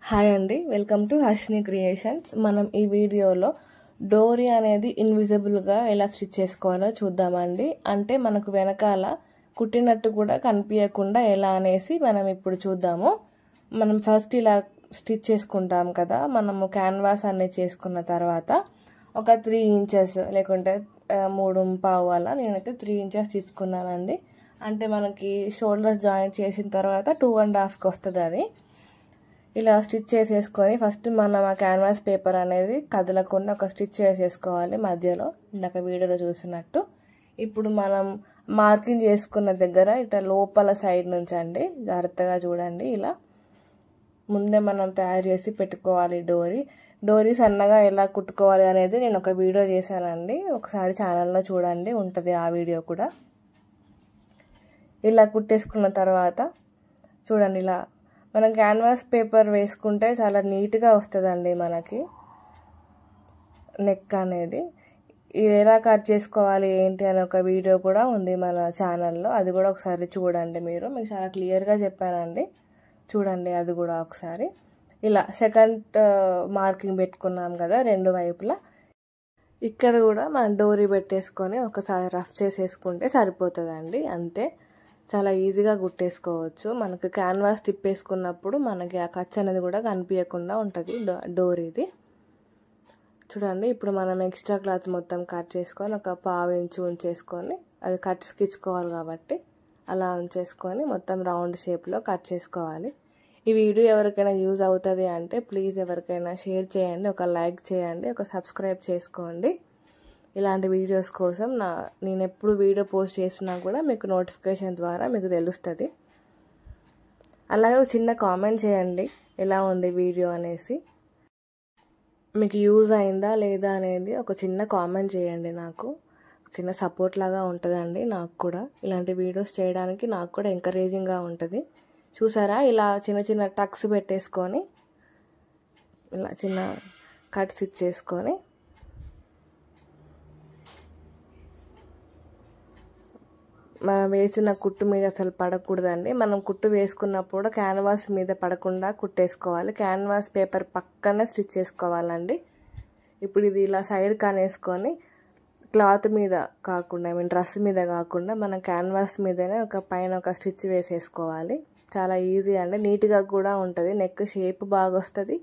Hi అండి, welcome to Harshini creations. మనం ఈ వీడియోలో డోరీ అనేది ఇన్విజిబుల్గా ఎలా స్టిచ్ చేసుకోవాలో చూద్దామండి. అంటే మనకు వెనకాల కుట్టినట్టు కూడా కనిపించకుండా ఎలా అనేసి మనం ఇప్పుడు చూద్దాము. మనం ఫస్ట్ ఇలా స్టిచ్ చేసుకుంటాం కదా, మనము క్యాన్వాస్ అన్ని చేసుకున్న తర్వాత ఒక 3 ఇంచెస్ లేకుంటే 3.25 అలా నేనైతే 3 ఇంచెస్ తీసుకున్నానండి. అంటే మనకి షోల్డర్స్ జాయింట్ చేసిన తర్వాత 2.5కి వస్తుంది అది. ఇలా స్టిచ్ చేసేసుకొని ఫస్ట్ మనం ఆ క్యాన్వాస్ పేపర్ అనేది కదలకుండా ఒక స్టిచ్ వేసేసుకోవాలి మధ్యలో, ఇందాక వీడియోలో చూసినట్టు. ఇప్పుడు మనం మార్కింగ్ చేసుకున్న దగ్గర ఇట్లా లోపల సైడ్ నుంచి అండి జాగ్రత్తగా చూడండి. ఇలా ముందే మనం తయారు చేసి పెట్టుకోవాలి డోరీ సన్నగా ఎలా కుట్టుకోవాలి అనేది నేను ఒక వీడియో చేశానండి, ఒకసారి ఛానల్లో చూడండి, ఉంటుంది ఆ వీడియో కూడా. ఇలా కుట్టేసుకున్న తర్వాత చూడండి, ఇలా మనం క్యాన్వాస్ పేపర్ వేసుకుంటే చాలా నీట్గా వస్తుందండి మనకి నెక్ అనేది. ఇది ఎలా కట్ చేసుకోవాలి ఏంటి అని ఒక వీడియో కూడా ఉంది మన ఛానల్లో, అది కూడా ఒకసారి చూడండి. మీకు చాలా క్లియర్గా చెప్పానండి, చూడండి అది కూడా ఒకసారి. ఇలా సెకండ్ మార్కింగ్ పెట్టుకున్నాం కదా రెండు వైపులా, ఇక్కడ కూడా మనం డోరీ పెట్టేసుకొని ఒకసారి రఫ్ చేసేసుకుంటే సరిపోతుందండి, అంతే. చాలా ఈజీగా కుట్టేసుకోవచ్చు. మనకు క్యాన్వాస్ తిప్పేసుకున్నప్పుడు మనకి ఆ ఖర్చు అనేది కూడా కనిపించకుండా ఉంటుంది డోరీది. చూడండి, ఇప్పుడు మనం ఎక్స్ట్రా క్లాత్ మొత్తం కట్ చేసుకొని ఒక 1/2 ఇంచు ఉంచేసుకొని, అది కట్ స్కిచ్చుకోవాలి కాబట్టి అలా ఉంచేసుకొని మొత్తం రౌండ్ షేప్లో కట్ చేసుకోవాలి. ఈ వీడియో ఎవరికైనా యూజ్ అవుతుంది అంటే ప్లీజ్ ఎవరికైనా షేర్ చేయండి, ఒక లైక్ చేయండి, ఒక సబ్స్క్రైబ్ చేసుకోండి. ఇలాంటి వీడియోస్ కోసం నేను ఎప్పుడు వీడియో పోస్ట్ చేసినా కూడా మీకు నోటిఫికేషన్ ద్వారా మీకు తెలుస్తుంది. అలాగే ఒక చిన్న కామెంట్ చేయండి ఎలా ఉంది వీడియో అనేసి, మీకు యూజ్ అయిందా లేదా అనేది ఒక చిన్న కామెంట్ చేయండి. నాకు చిన్న సపోర్ట్ లాగా ఉంటుందండి, నాకు కూడా ఇలాంటి వీడియోస్ చేయడానికి నాకు కూడా ఎంకరేజింగ్గా ఉంటుంది. చూసారా, ఇలా చిన్న చిన్న టక్స్ పెట్టేసుకొని ఇలా చిన్న కట్స్ ఇచ్చేసుకొని మనం వేసిన కుట్టు మీద అసలు పడకూడదండి. మనం కుట్టు వేసుకున్నప్పుడు క్యాన్వాస్ మీద పడకుండా కుట్టేసుకోవాలి. క్యాన్వాస్ పేపర్ పక్కనే స్టిచ్ చేసుకోవాలండి. ఇప్పుడు ఇది ఇలా సైడ్ కానేసుకొని క్లాత్ మీద కాకుండా, డ్రెస్ మీద కాకుండా మనం క్యాన్వాస్ మీదనే పైన ఒక స్టిచ్ వేసేసుకోవాలి. చాలా ఈజీ అండి, నీట్గా కూడా ఉంటుంది, నెక్ షేప్ బాగా వస్తుంది.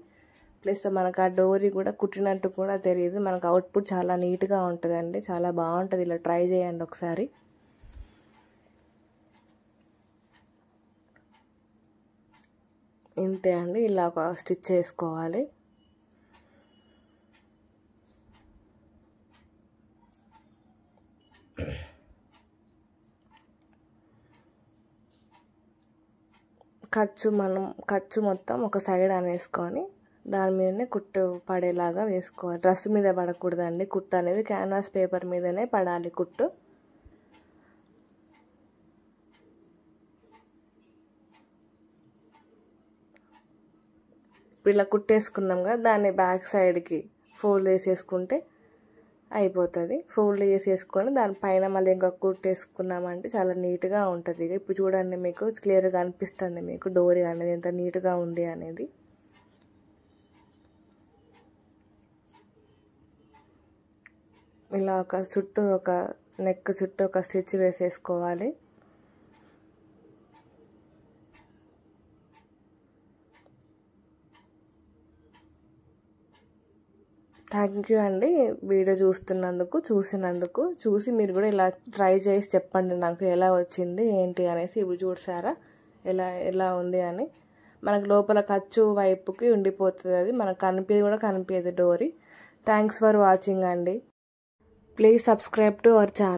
ప్లస్ మనకు ఆ డోరీ కూడా కుట్టినట్టు కూడా తెలియదు, మనకు అవుట్పుట్ చాలా నీట్గా ఉంటుందండి, చాలా బాగుంటుంది. ఇలా ట్రై చేయండి ఒకసారి. ఇంతే అండి, ఇలా ఒక స్టిచ్ చేసుకోవాలి. ఖర్చు మొత్తం ఒక సైడ్ అనేసుకొని దాని మీదనే కుట్టు పడేలాగా వేసుకోవాలి. డ్రెస్ మీద పడకూడదండి కుట్టు అనేది, క్యాన్వాస్ పేపర్ మీదనే పడాలి కుట్టు. ఇప్పుడు ఇలా కుట్టేసుకున్నాం కదా, దాన్ని బ్యాక్ సైడ్కి ఫోల్డ్ చేసేసుకుంటే అయిపోతుంది. ఫోల్డ్ చేసేసుకొని దానిపైన మళ్ళీ ఇంకా కుట్టేసుకున్నామంటే చాలా నీట్గా ఉంటుంది. ఇప్పుడు చూడండి, మీకు క్లియర్గా అనిపిస్తుంది మీకు డోరీ అనేది ఎంత నీట్గా ఉంది అనేది. ఇలా ఒక నెక్ చుట్టూ ఒక స్టిచ్ వేసేసుకోవాలి. థ్యాంక్ యూ అండి వీడియో చూసి మీరు కూడా ఇలా ట్రై చేసి చెప్పండి నాకు ఎలా వచ్చింది ఏంటి అనేసి. ఇప్పుడు చూసారా ఎలా ఉంది అని. మనకు లోపల ఖర్చు వైపుకి ఉండిపోతుంది, అది మనకు కనిపించదు డోరీ. థ్యాంక్స్ ఫర్ వాచింగ్ అండి. Please subscribe to our channel.